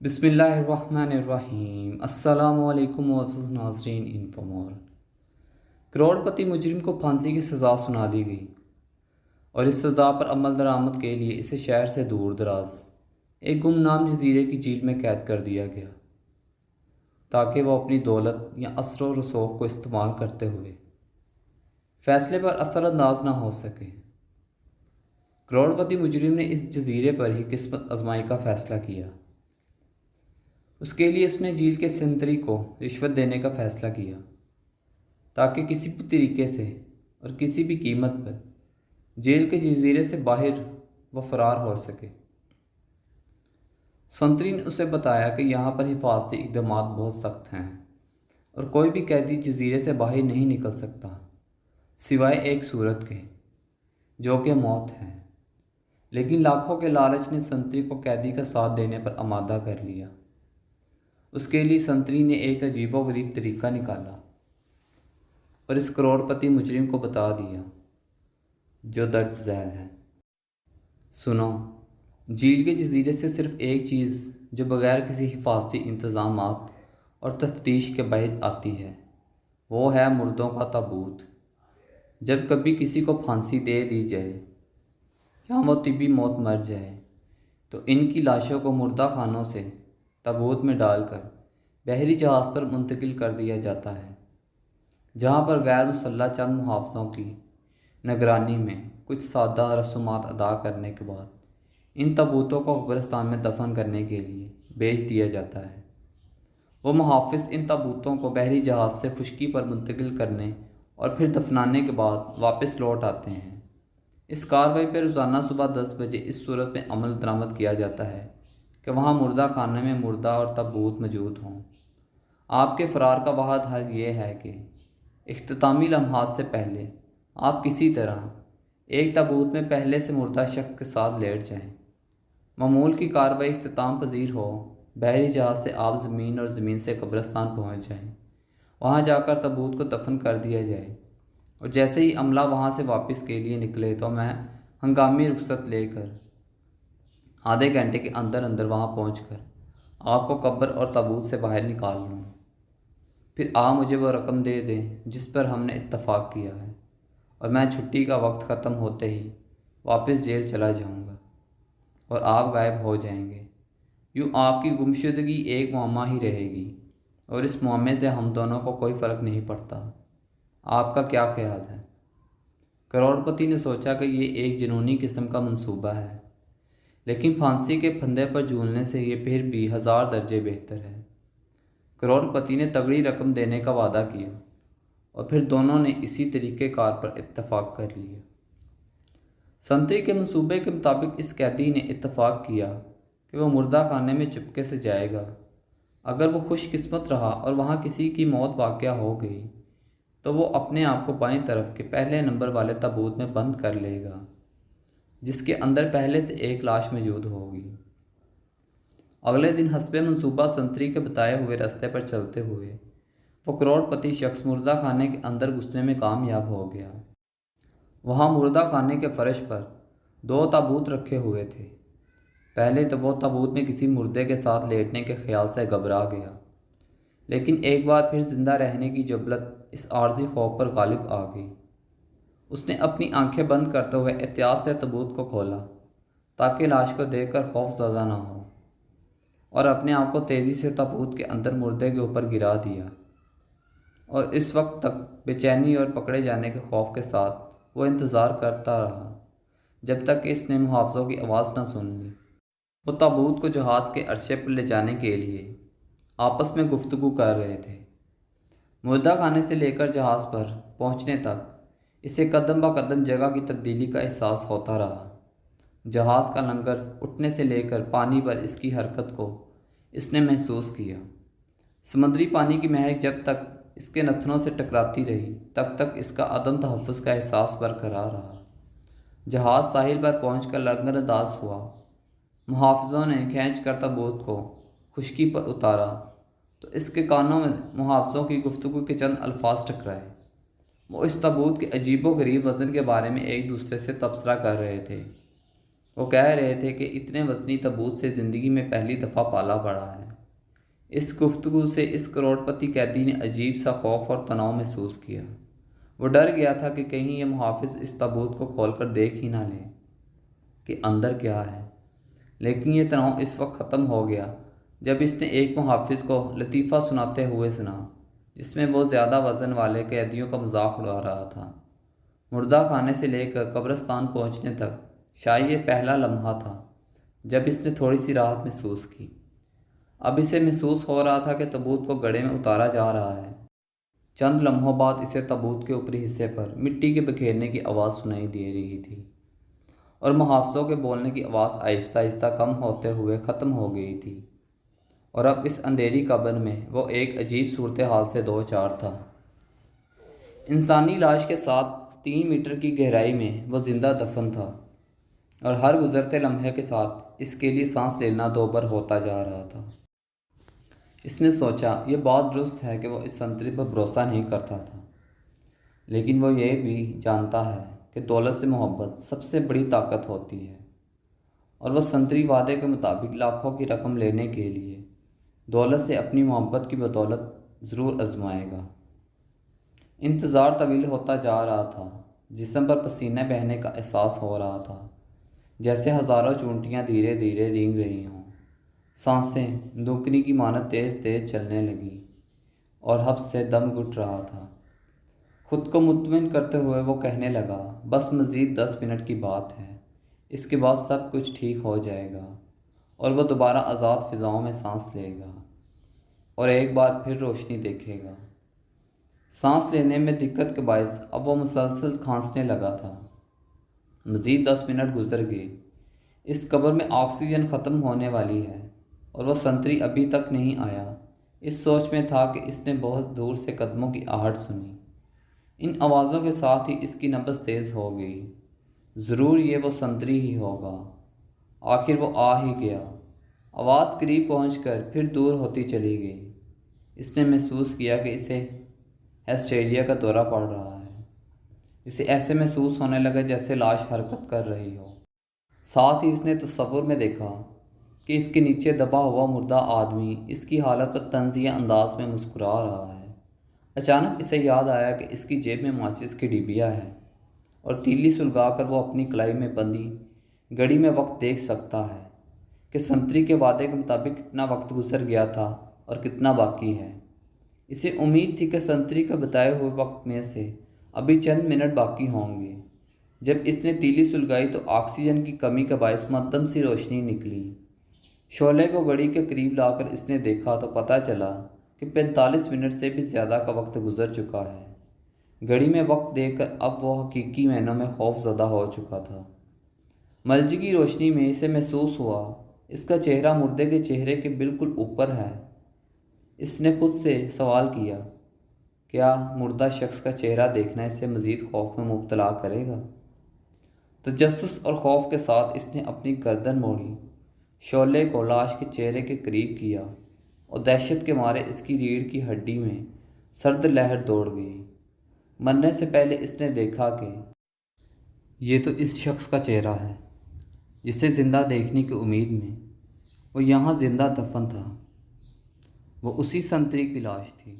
بسم اللہ الرحمن الرحیم۔ السلام علیکم معزز ناظرین انفومور۔ کروڑ پتی مجرم کو پھانسی کی سزا سنا دی گئی اور اس سزا پر عمل درآمد کے لیے اسے شہر سے دور دراز ایک گمنام جزیرے کی جیل میں قید کر دیا گیا تاکہ وہ اپنی دولت یا اثر و رسوخ کو استعمال کرتے ہوئے فیصلے پر اثر انداز نہ ہو سکے۔ کروڑ پتی مجرم نے اس جزیرے پر ہی قسمت آزمائی کا فیصلہ کیا۔ اس کے لیے اس نے جیل کے سنتری کو رشوت دینے کا فیصلہ کیا تاکہ کسی بھی طریقے سے اور کسی بھی قیمت پر جیل کے جزیرے سے باہر وہ فرار ہو سکے۔ سنتری نے اسے بتایا کہ یہاں پر حفاظتی اقدامات بہت سخت ہیں اور کوئی بھی قیدی جزیرے سے باہر نہیں نکل سکتا سوائے ایک صورت کے، جو کہ موت ہے۔ لیکن لاکھوں کے لالچ نے سنتری کو قیدی کا ساتھ دینے پر آمادہ کر لیا۔ اس کے لیے سنتری نے ایک عجیب و غریب طریقہ نکالا اور اس کروڑ پتی مجرم کو بتا دیا جو درج ذیل ہے۔ سنو، جیل کے جزیرے سے صرف ایک چیز جو بغیر کسی حفاظتی انتظامات اور تفتیش کے باہر آتی ہے وہ ہے مردوں کا تابوت۔ جب کبھی کسی کو پھانسی دے دی جائے یا وہ طبی موت مر جائے تو ان کی لاشوں کو مردہ خانوں سے تابوت میں ڈال کر بحری جہاز پر منتقل کر دیا جاتا ہے، جہاں پر غیر مسلح چند محافظوں کی نگرانی میں کچھ سادہ رسومات ادا کرنے کے بعد ان تابوتوں کو قبرستان میں دفن کرنے کے لیے بھیج دیا جاتا ہے۔ وہ محافظ ان تابوتوں کو بحری جہاز سے خشکی پر منتقل کرنے اور پھر دفنانے کے بعد واپس لوٹ آتے ہیں۔ اس کارروائی پہ روزانہ صبح 10 بجے اس صورت میں عمل درآمد کیا جاتا ہے کہ وہاں مردہ خانے میں مردہ اور تابوت موجود ہوں۔ آپ کے فرار کا واحد حل یہ ہے کہ اختتامی لمحات سے پہلے آپ کسی طرح ایک تابوت میں پہلے سے مردہ شخص کے ساتھ لیٹ جائیں۔ معمول کی کارروائی اختتام پذیر ہو، بحری جہاز سے آپ زمین اور زمین سے قبرستان پہنچ جائیں، وہاں جا کر تابوت کو دفن کر دیا جائے اور جیسے ہی عملہ وہاں سے واپس کے لیے نکلے تو میں ہنگامی رخصت لے کر آدھے گھنٹے کے اندر اندر وہاں پہنچ کر آپ کو قبر اور تابوت سے باہر نکال لوں۔ پھر آپ مجھے وہ رقم دے دیں جس پر ہم نے اتفاق کیا ہے اور میں چھٹی کا وقت ختم ہوتے ہی واپس جیل چلا جاؤں گا اور آپ غائب ہو جائیں گے۔ یوں آپ کی گمشدگی ایک معمہ ہی رہے گی اور اس معمے سے ہم دونوں کو کوئی فرق نہیں پڑتا۔ آپ کا کیا خیال ہے؟ کروڑ پتی نے سوچا کہ یہ ایک جنونی قسم کا منصوبہ ہے، لیکن پھانسی کے پھندے پر جھولنے سے یہ پھر بھی 1000 درجے بہتر ہے۔ کروڑ پتی نے تگڑی رقم دینے کا وعدہ کیا اور پھر دونوں نے اسی طریقہ کار پر اتفاق کر لیا۔ سنتری کے منصوبے کے مطابق اس قیدی نے اتفاق کیا کہ وہ مردہ خانے میں چپکے سے جائے گا۔ اگر وہ خوش قسمت رہا اور وہاں کسی کی موت واقع ہو گئی تو وہ اپنے آپ کو بائیں طرف کے پہلے نمبر والے تابوت میں بند کر لے گا جس کے اندر پہلے سے ایک لاش موجود ہوگی۔ اگلے دن حسب منصوبہ سنتری کے بتائے ہوئے راستے پر چلتے ہوئے وہ کروڑ پتی شخص مردہ خانے کے اندر گھسنے میں کامیاب ہو گیا۔ وہاں مردہ خانے کے فرش پر 2 تابوت رکھے ہوئے تھے۔ پہلے تو وہ تابوت میں کسی مردے کے ساتھ لیٹنے کے خیال سے گھبرا گیا، لیکن ایک بار پھر زندہ رہنے کی جبلت اس عارضی خوف پر غالب آ گئی۔ اس نے اپنی آنکھیں بند کرتے ہوئے احتیاط سے تابوت کو کھولا تاکہ لاش کو دیکھ کر خوف زدہ نہ ہو، اور اپنے آپ کو تیزی سے تابوت کے اندر مردے کے اوپر گرا دیا، اور اس وقت تک بے چینی اور پکڑے جانے کے خوف کے ساتھ وہ انتظار کرتا رہا جب تک کہ اس نے محافظوں کی آواز نہ سن لی۔ وہ تابوت کو جہاز کے عرصے پر لے جانے کے لیے آپس میں گفتگو کر رہے تھے۔ مردہ خانے سے لے کر جہاز پر پہنچنے تک اسے قدم با قدم جگہ کی تبدیلی کا احساس ہوتا رہا۔ جہاز کا لنگر اٹھنے سے لے کر پانی پر اس کی حرکت کو اس نے محسوس کیا۔ سمندری پانی کی مہک جب تک اس کے نتنوں سے ٹکراتی رہی تب تک اس کا عدم تحفظ کا احساس برقرار رہا۔ جہاز ساحل پر پہنچ کر لنگر انداز ہوا۔ محافظوں نے کھینچ کر تابوت کو خشکی پر اتارا تو اس کے کانوں میں محافظوں کی گفتگو کے چند الفاظ ٹکرائے۔ وہ اس تابوت کے عجیب و غریب وزن کے بارے میں ایک دوسرے سے تبصرہ کر رہے تھے۔ وہ کہہ رہے تھے کہ اتنے وزنی تابوت سے زندگی میں پہلی دفعہ پالا پڑا ہے۔ اس گفتگو سے اس کروڑ پتی قیدی نے عجیب سا خوف اور تناؤ محسوس کیا۔ وہ ڈر گیا تھا کہ کہیں یہ محافظ اس تابوت کو کھول کر دیکھ ہی نہ لے کہ اندر کیا ہے۔ لیکن یہ تناؤ اس وقت ختم ہو گیا جب اس نے ایک محافظ کو لطیفہ سناتے ہوئے سنا، جس میں وہ زیادہ وزن والے قیدیوں کا مذاق اڑا رہا تھا۔ مردہ خانے سے لے کر قبرستان پہنچنے تک شاید یہ پہلا لمحہ تھا جب اس نے تھوڑی سی راحت محسوس کی۔ اب اسے محسوس ہو رہا تھا کہ تابوت کو گڑھے میں اتارا جا رہا ہے۔ چند لمحوں بعد اسے تابوت کے اوپری حصے پر مٹی کے بکھیرنے کی آواز سنائی دے رہی تھی، اور محافظوں کے بولنے کی آواز آہستہ آہستہ کم ہوتے ہوئے ختم ہو گئی تھی، اور اب اس اندھیری قبر میں وہ ایک عجیب صورتحال سے دو چار تھا۔ انسانی لاش کے ساتھ 3 میٹر کی گہرائی میں وہ زندہ دفن تھا، اور ہر گزرتے لمحے کے ساتھ اس کے لیے سانس لینا دوبر ہوتا جا رہا تھا۔ اس نے سوچا یہ بات درست ہے کہ وہ اس سنتری پر بھروسہ نہیں کرتا تھا، لیکن وہ یہ بھی جانتا ہے کہ دولت سے محبت سب سے بڑی طاقت ہوتی ہے، اور وہ سنتری وعدے کے مطابق لاکھوں کی رقم لینے کے لیے دولت سے اپنی محبت کی بدولت ضرور آزمائے گا۔ انتظار طویل ہوتا جا رہا تھا، جسم پر پسینے بہنے کا احساس ہو رہا تھا، جیسے ہزاروں چونٹیاں دھیرے دھیرے رینگ رہی ہوں۔ سانسیں دھکنے کی مانند تیز تیز چلنے لگیں، اور حبس سے دم گھٹ رہا تھا۔ خود کو مطمئن کرتے ہوئے وہ کہنے لگا، بس مزید 10 منٹ کی بات ہے، اس کے بعد سب کچھ ٹھیک ہو جائے گا، اور وہ دوبارہ آزاد فضاؤں میں سانس لے گا، اور ایک بار پھر روشنی دیکھے گا۔ سانس لینے میں دقت کے باعث اب وہ مسلسل کھانسنے لگا تھا۔ مزید 10 منٹ گزر گئے۔ اس قبر میں آکسیجن ختم ہونے والی ہے، اور وہ سنتری ابھی تک نہیں آیا۔ اس سوچ میں تھا کہ اس نے بہت دور سے قدموں کی آہٹ سنی۔ ان آوازوں کے ساتھ ہی اس کی نبض تیز ہو گئی۔ ضرور یہ وہ سنتری ہی ہوگا۔ آخر وہ آ ہی گیا۔ آواز قریب پہنچ کر پھر دور ہوتی چلی گئی۔ اس نے محسوس کیا کہ اسے ہسٹیریا کا دورہ پڑ رہا ہے۔ اسے ایسے محسوس ہونے لگا جیسے لاش حرکت کر رہی ہو۔ ساتھ ہی اس نے تصور میں دیکھا کہ اس کے نیچے دبا ہوا مردہ آدمی اس کی حالت پر طنزیہ انداز میں مسکرا رہا ہے۔ اچانک اسے یاد آیا کہ اس کی جیب میں ماچس کی ڈبیا ہے، اور تیلی سلگا کر وہ اپنی کلائی میں بندی گھڑی میں وقت دیکھ سکتا ہے کہ سنتری کے وعدے کے مطابق کتنا وقت گزر گیا تھا اور کتنا باقی ہے۔ اسے امید تھی کہ سنتری کا بتائے ہوئے وقت میں سے ابھی چند منٹ باقی ہوں گے۔ جب اس نے تیلی سلگائی تو آکسیجن کی کمی کے باعث مدھم سی روشنی نکلی۔ شعلے کو گھڑی کے قریب لا کر اس نے دیکھا تو پتہ چلا کہ 45 منٹ سے بھی زیادہ کا وقت گزر چکا ہے۔ گھڑی میں وقت دیکھ کر اب وہ حقیقی معنوں میں خوف زدہ ہو چکا تھا۔ ملجی کی روشنی میں اسے محسوس ہوا اس کا چہرہ مردے کے چہرے کے بالکل اوپر ہے۔ اس نے خود سے سوال کیا، کیا مردہ شخص کا چہرہ دیکھنا اسے مزید خوف میں مبتلا کرے گا؟ تجسس اور خوف کے ساتھ اس نے اپنی گردن موڑی، شعلے کو لاش کے چہرے کے قریب کیا، اور دہشت کے مارے اس کی ریڑھ کی ہڈی میں سرد لہر دوڑ گئی۔ مرنے سے پہلے اس نے دیکھا کہ یہ تو اس شخص کا چہرہ ہے جسے زندہ دیکھنے کی امید میں وہ یہاں زندہ دفن تھا۔ وہ اسی سنتری کی لاش تھی۔